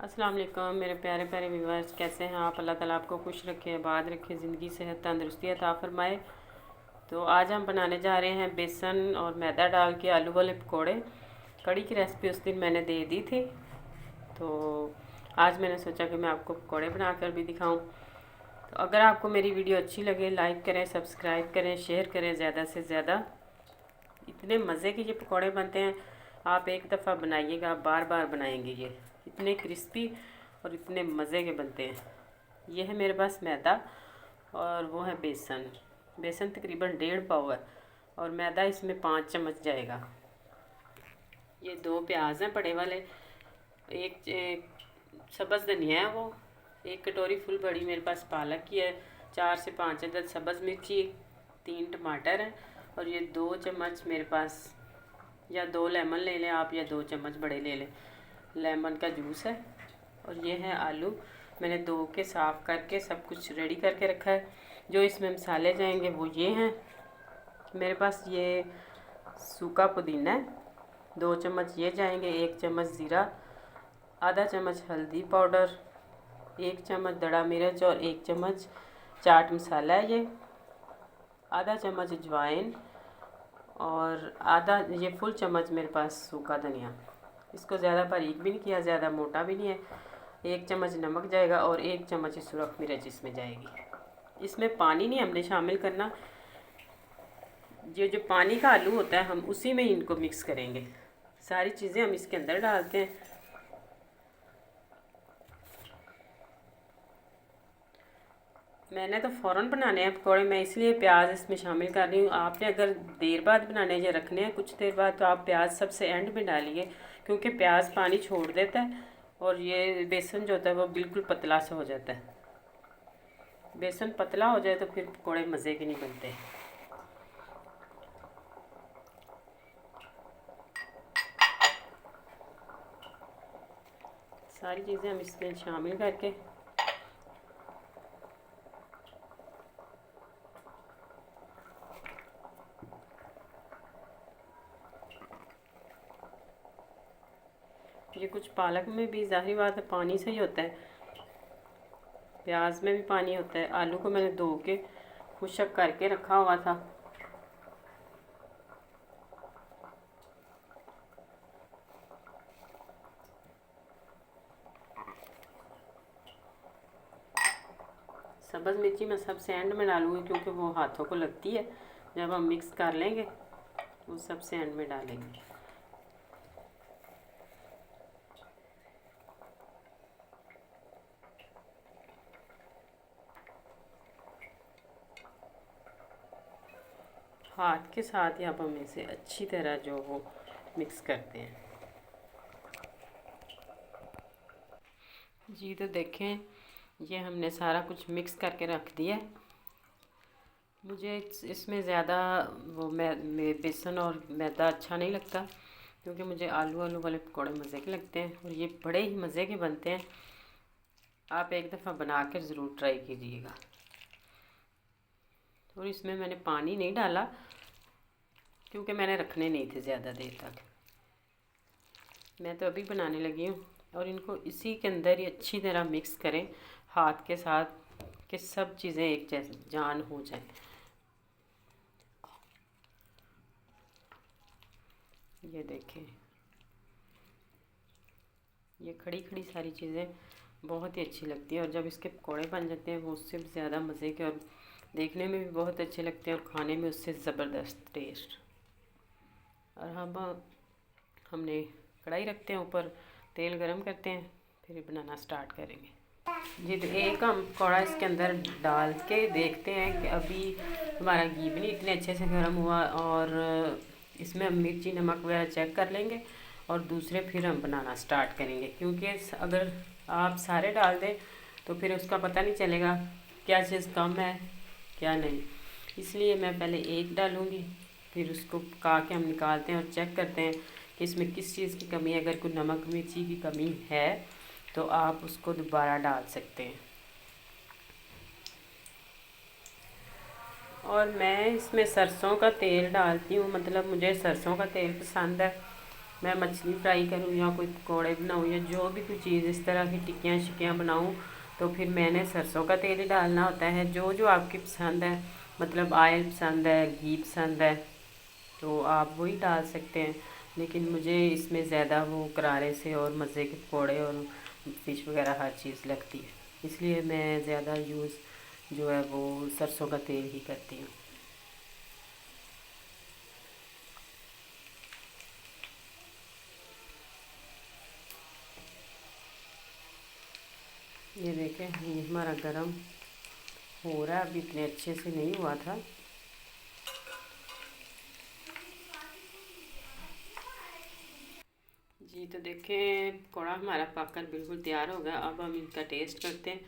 अस्सलाम वालेकुम मेरे प्यारे प्यारे व्यूअर्स, कैसे हैं आप। अल्लाह ताला आपको खुश रखे, आबाद रखे, ज़िंदगी सेहत तंदुरुस्ती अता फरमाए। तो आज हम बनाने जा रहे हैं बेसन और मैदा डाल के आलू वाले पकोड़े। कड़ी की रेसिपी उस दिन मैंने दे दी थी, तो आज मैंने सोचा कि मैं आपको पकोड़े बनाकर भी दिखाऊं। तो अगर आपको मेरी वीडियो अच्छी लगे, लाइक करें, सब्सक्राइब करें, शेयर करें ज़्यादा से ज़्यादा। इतने मज़े के ये पकोड़े बनते हैं, आप एक दफ़ा बनाइएगा, बार बार बनाएंगे। ये इतने क्रिस्पी और इतने मज़े के बनते हैं। ये है मेरे पास मैदा और वो है बेसन। बेसन तकरीबन 1.5 पाव है और मैदा इसमें 5 चम्मच जाएगा। ये 2 प्याज हैं बड़े वाले, एक सब्ज़ धनिया है, वो 1 कटोरी फुल बड़ी मेरे पास पालक की है, 4 से 5 अदद सब्ज़ मिर्ची, 3 टमाटर हैं और ये 2 चम्मच मेरे पास, या 2 लेमन ले लें आप, या 2 चम्मच बड़े ले लें, लेमन का जूस है। और ये है आलू, मैंने धो के साफ़ करके सब कुछ रेडी करके रखा है। जो इसमें मसाले जाएंगे वो ये हैं। मेरे पास ये सूखा पुदीना है, 2 चम्मच ये जाएंगे, 1 चम्मच ज़ीरा, आधा चम्मच हल्दी पाउडर, 1 चम्मच दड़ा मिर्च और 1 चम्मच चाट मसाला है ये, आधा चम्मच अजवाइन और आधा ये फुल चम्मच मेरे पास सूखा धनिया। इसको ज़्यादा बारीक भी नहीं किया, ज़्यादा मोटा भी नहीं है। 1 चम्मच नमक जाएगा और 1 चम्मच सुरख मिर्च इसमें जाएगी। इसमें पानी नहीं हमने शामिल करना, ये जो पानी का आलू होता है हम उसी में इनको मिक्स करेंगे। सारी चीज़ें हम इसके अंदर डालते हैं। मैंने तो फ़ौरन बनाने हैं पकौड़े, मैं इसलिए प्याज इसमें शामिल कर रही हूँ। आपने अगर देर बाद बनाने या रखने हैं कुछ देर बाद, तो आप प्याज सबसे एंड में डालिए, क्योंकि प्याज पानी छोड़ देता है और ये बेसन जो होता है वो बिल्कुल पतला सा हो जाता है। बेसन पतला हो जाए तो फिर पकौड़े मज़े के नहीं बनते। सारी चीज़ें हम इसमें शामिल करके ये कुछ पालक में भी ज़ाहिर बात है पानी से ही होता है, प्याज में भी पानी होता है। आलू को मैंने धो के खुशक करके रखा हुआ था। सब्ज़ मिर्ची मैं सबसे एंड में डालूँगी, क्योंकि वो हाथों को लगती है। जब हम मिक्स कर लेंगे वो सबसे एंड में डालेंगे। हाथ के साथ ही आप हम इसे अच्छी तरह जो वो मिक्स करते हैं जी। तो देखें, ये हमने सारा कुछ मिक्स करके रख दिया है। मुझे इसमें ज़्यादा वो बेसन और मैदा अच्छा नहीं लगता, क्योंकि मुझे आलू वाले पकौड़े मज़े के लगते हैं और ये बड़े ही मज़े के बनते हैं। आप एक दफ़ा बना कर ज़रूर ट्राई कीजिएगा। और इसमें मैंने पानी नहीं डाला, क्योंकि मैंने रखने नहीं थे ज़्यादा देर तक। मैं तो अभी बनाने लगी हूँ। और इनको इसी के अंदर ही अच्छी तरह मिक्स करें हाथ के साथ, कि सब चीज़ें एक जैसी जान हो जाए। ये देखें, ये खड़ी खड़ी सारी चीज़ें बहुत ही अच्छी लगती हैं, और जब इसके पकौड़े बन जाते हैं वो उससे भी ज़्यादा मज़े के, और देखने में भी बहुत अच्छे लगते हैं और खाने में उससे ज़बरदस्त टेस्ट। और हमने कढ़ाई रखते हैं, ऊपर तेल गरम करते हैं, फिर बनाना स्टार्ट करेंगे। ये एक हम पकौड़ा इसके अंदर डाल के देखते हैं कि अभी हमारा घी भी नहीं इतने अच्छे से गर्म हुआ, और इसमें हम मिर्ची नमक वगैरह चेक कर लेंगे और दूसरे फिर हम बनाना स्टार्ट करेंगे। क्योंकि अगर आप सारे डाल दें तो फिर उसका पता नहीं चलेगा क्या चीज़ कम है क्या नहीं। इसलिए मैं पहले एक डालूँगी, फिर उसको पका के हम निकालते हैं और चेक करते हैं कि इसमें किस चीज़ की कमी है। अगर कोई नमक मिर्ची की कमी है तो आप उसको दोबारा डाल सकते हैं। और मैं इसमें सरसों का तेल डालती हूँ, मतलब मुझे सरसों का तेल पसंद है। मैं मछली फ्राई करूँ या कोई पकौड़े बनाऊँ या जो भी कोई चीज़ इस तरह की टिक्कियाँ शिक्कियाँ बनाऊँ, तो फिर मैंने सरसों का तेल ही डालना होता है। जो जो आपकी पसंद है, मतलब ऑयल पसंद है, घी पसंद है, तो आप वही डाल सकते हैं। लेकिन मुझे इसमें ज़्यादा वो करारे से और मज़े के पकौड़े और फिश वगैरह हर चीज़ लगती है, इसलिए मैं ज़्यादा यूज़ जो है वो सरसों का तेल ही करती हूँ। ये देखें, ये हमारा गरम हो रहा है, अभी इतने अच्छे से नहीं हुआ था। जी तो देखें, पकौड़ा हमारा पककर बिल्कुल तैयार हो गया। अब हम इनका टेस्ट करते हैं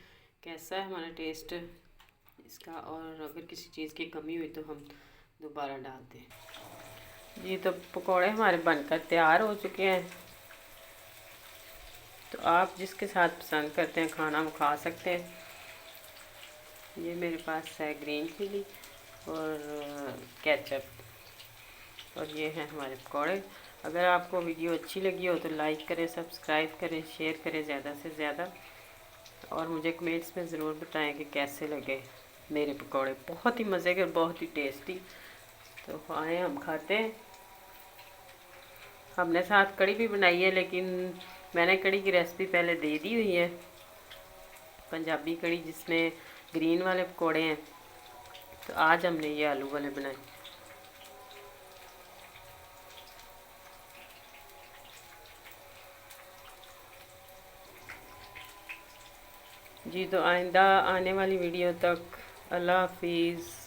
कैसा है हमारा टेस्ट इसका, और अगर किसी चीज़ की कमी हुई तो हम दोबारा डालते हैं। जी तो पकौड़े हमारे बनकर तैयार हो चुके हैं। तो आप जिसके साथ पसंद करते हैं खाना वो खा सकते हैं। ये मेरे पास है ग्रीन चिली और केचप, और ये हैं हमारे पकौड़े। अगर आपको वीडियो अच्छी लगी हो तो लाइक करें, सब्सक्राइब करें, शेयर करें ज़्यादा से ज़्यादा, और मुझे कमेंट्स में ज़रूर बताएं कि कैसे लगे मेरे पकौड़े। बहुत ही मज़े के, बहुत ही टेस्टी। तो आए हम खाते हैं। हमने साथ कड़ी भी बनाई है, लेकिन मैंने कड़ी की रेसिपी पहले दे दी हुई है, पंजाबी कड़ी जिसमें ग्रीन वाले पकौड़े हैं। तो आज हमने ये आलू वाले बनाए। जी तो आइंदा आने वाली वीडियो तक अल्लाह हाफिज़।